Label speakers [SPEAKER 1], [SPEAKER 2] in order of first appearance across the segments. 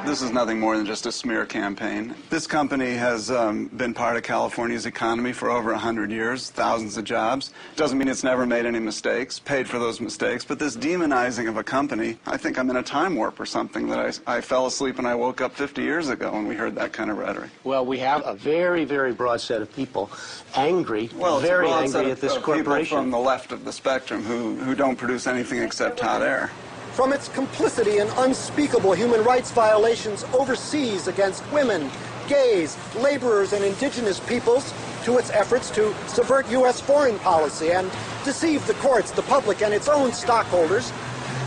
[SPEAKER 1] This is nothing more than just a smear campaign. This company has been part of California's economy for over 100 years, thousands of jobs. Doesn't mean it's never made any mistakes, paid for those mistakes, but this demonizing of a company, I think I'm in a time warp or something, that I fell asleep and I woke up 50 years ago when we heard that kind of rhetoric.
[SPEAKER 2] Well, we have a very, very broad set of people angry,
[SPEAKER 1] well,
[SPEAKER 2] very angry at this corporation.
[SPEAKER 1] People from the left of the spectrum who don't produce anything except hot air.
[SPEAKER 3] From its complicity in unspeakable human rights violations overseas against women, gays, laborers, and indigenous peoples, to its efforts to subvert U.S. foreign policy and deceive the courts, the public, and its own stockholders,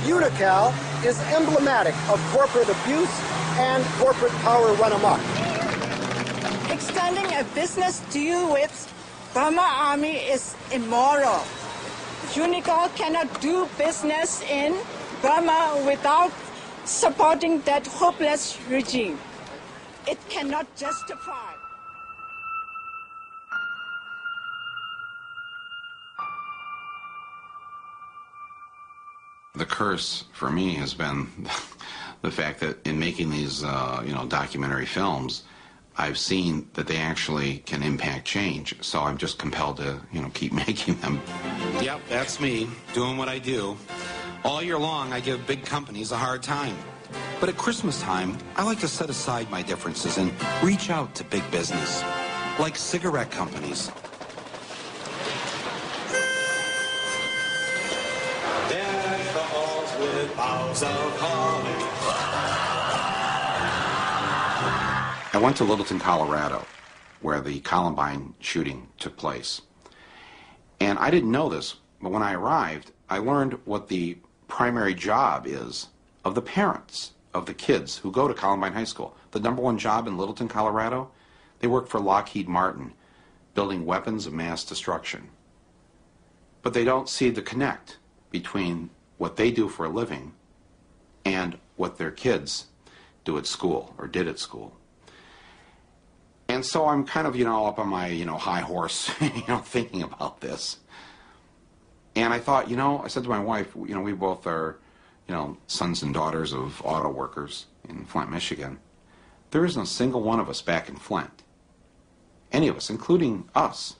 [SPEAKER 3] Unical is emblematic of corporate abuse and corporate power run amok.
[SPEAKER 4] Extending a business deal with Burma Army is immoral. Unical cannot do business in Burma without supporting that hopeless regime. It cannot justify.
[SPEAKER 5] The curse for me has been the fact that in making these, documentary films, I've seen that they actually can impact change. So I'm just compelled to, keep making them. Yep, that's me, doing what I do. All year long, I give big companies a hard time. But at Christmas time, I like to set aside my differences and reach out to big business, like cigarette companies. Deck the halls with boughs of holly. I went to Littleton, Colorado, where the Columbine shooting took place. And I didn't know this, but when I arrived, I learned what the primary job is of the parents of the kids who go to Columbine High School. The number one job in Littleton, Colorado, they work for Lockheed Martin, building weapons of mass destruction. But they don't see the connect between what they do for a living and what their kids do at school or did at school. And so I'm kind of, up on my, high horse, thinking about this. And I thought, I said to my wife, we both are, sons and daughters of auto workers in Flint, Michigan. There isn't a single one of us back in Flint, any of us, including us,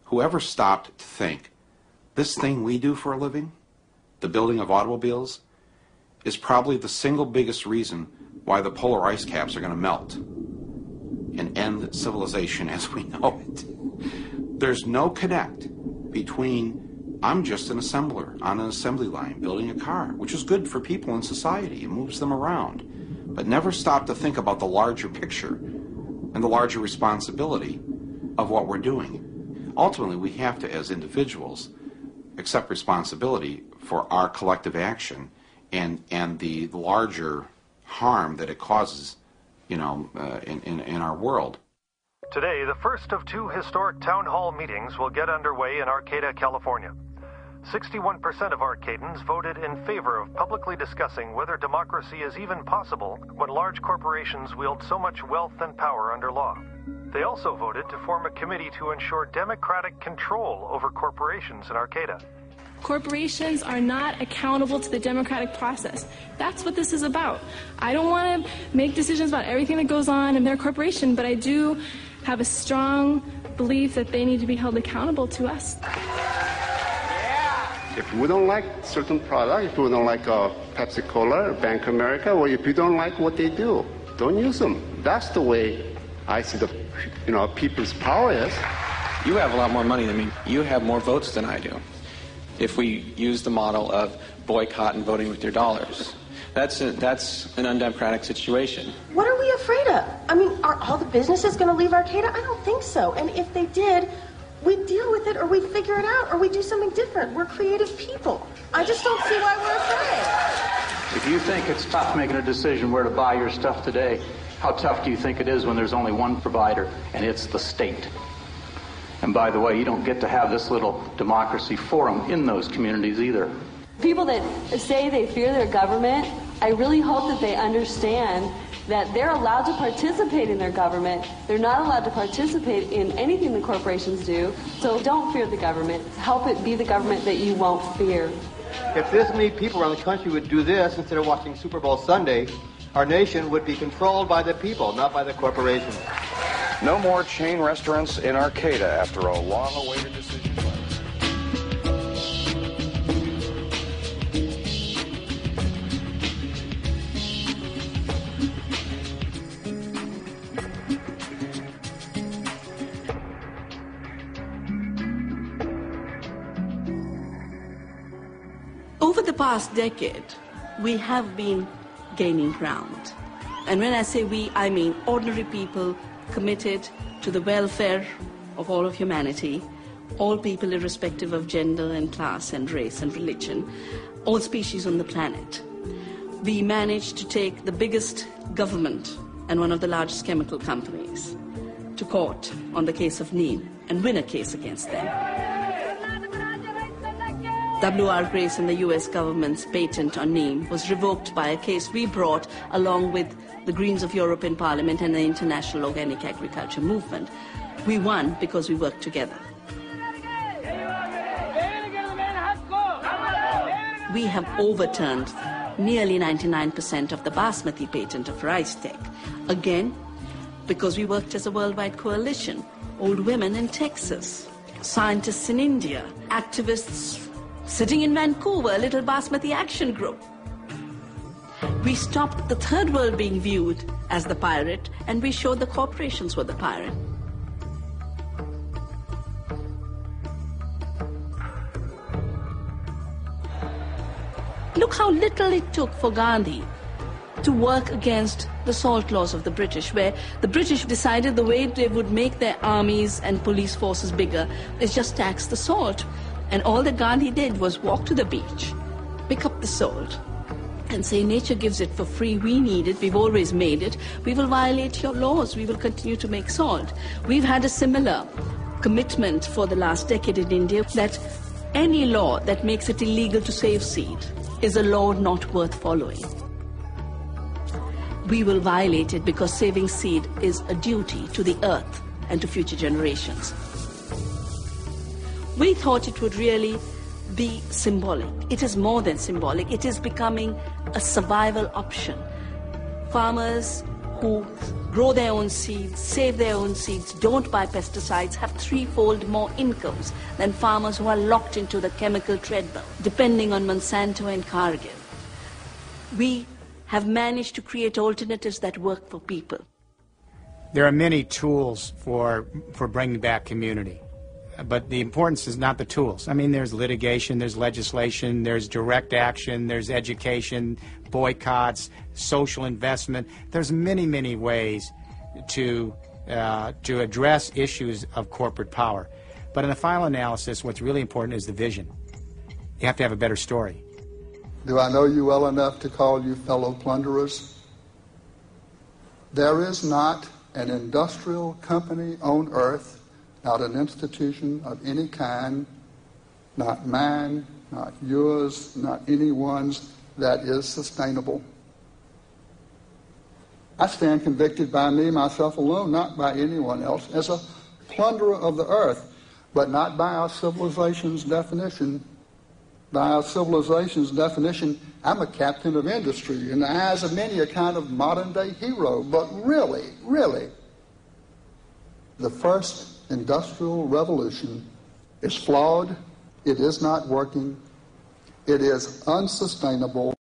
[SPEAKER 5] who ever stopped to think, this thing we do for a living, the building of automobiles, is probably the single biggest reason why the polar ice caps are going to melt and end civilization as we know it. There's no connect between I'm just an assembler on an assembly line building a car, which is good for people in society. It moves them around. But never stop to think about the larger picture and the larger responsibility of what we're doing. Ultimately, we have to, as individuals, accept responsibility for our collective action and the larger harm that it causes, in our world.
[SPEAKER 6] Today, the first of two historic town hall meetings will get underway in Arcata, California. 61% of Arcadans voted in favor of publicly discussing whether democracy is even possible when large corporations wield so much wealth and power under law. They also voted to form a committee to ensure democratic control over corporations in Arcata.
[SPEAKER 7] Corporations are not accountable to the democratic process. That's what this is about. I don't want to make decisions about everything that goes on in their corporation, but I do have a strong belief that they need to be held accountable to us.
[SPEAKER 8] If we don't like certain product, if we don't like Pepsi Cola or Bank of America, or if you don't like what they do, don't use them. That's the way I see the people's power is.
[SPEAKER 9] You have a lot more money than me. You have more votes than I do. If we use the model of boycott and voting with your dollars, that's an undemocratic situation.
[SPEAKER 10] What are we afraid of? I mean, are all the businesses going to leave Arcata? I don't think so. And if they did, we deal with it, or we figure it out, or we do something different. We're creative people. I just don't see why we're afraid.
[SPEAKER 11] If you think it's tough making a decision where to buy your stuff today, how tough do you think it is when there's only one provider, and it's the state? And by the way, you don't get to have this little democracy forum in those communities either.
[SPEAKER 12] People that say they fear their government, I really hope that they understand that they're allowed to participate in their government. They're not allowed to participate in anything the corporations do. So don't fear the government. Help it be the government that you won't fear.
[SPEAKER 13] If this many people around the country would do this instead of watching Super Bowl Sunday, our nation would be controlled by the people, not by the corporations.
[SPEAKER 14] No more chain restaurants in Arcata after a long-awaited decision.
[SPEAKER 15] Over the past decade, we have been gaining ground. And when I say we, I mean ordinary people committed to the welfare of all of humanity, all people irrespective of gender and class and race and religion, all species on the planet. We managed to take the biggest government and one of the largest chemical companies to court on the case of Neem and win a case against them. W.R. Grace and the U.S. government's patent on Neem was revoked by a case we brought along with the Greens of Europe in Parliament and the International Organic Agriculture Movement. We won because we worked together. We have overturned nearly 99% of the Basmati patent of rice tech. Again, because we worked as a worldwide coalition. Old women in Texas, scientists in India, activists sitting in Vancouver, a little Basmati action group. We stopped the third world being viewed as the pirate, and we showed the corporations were the pirate. Look how little it took for Gandhi to work against the salt laws of the British, where the British decided the way they would make their armies and police forces bigger is just tax the salt. And all that Gandhi did was walk to the beach, pick up the salt, and say, nature gives it for free, we need it, we've always made it, we will violate your laws, we will continue to make salt. We've had a similar commitment for the last decade in India that any law that makes it illegal to save seed is a law not worth following. We will violate it because saving seed is a duty to the earth and to future generations. We thought it would really be symbolic. It is more than symbolic. It is becoming a survival option. Farmers who grow their own seeds, save their own seeds, don't buy pesticides, have threefold more incomes than farmers who are locked into the chemical treadmill, depending on Monsanto and Cargill. We have managed to create alternatives that work for people.
[SPEAKER 16] There are many tools for bringing back community. But the importance is not the tools. I mean, there's litigation, there's legislation, there's direct action, there's education, boycotts, social investment. There's many, many ways to address issues of corporate power. But in the final analysis, what's really important is the vision. You have to have a better story.
[SPEAKER 17] Do I know you well enough to call you fellow plunderers? There is not an industrial company on earth, not an institution of any kind, not mine, not yours, not anyone's, that is sustainable. I stand convicted by me, myself alone, not by anyone else, as a plunderer of the earth, but not by our civilization's definition. By our civilization's definition, I'm a captain of industry, in the eyes of many a kind of modern-day hero, but really, the first industrial revolution is flawed, it is not working, it is unsustainable,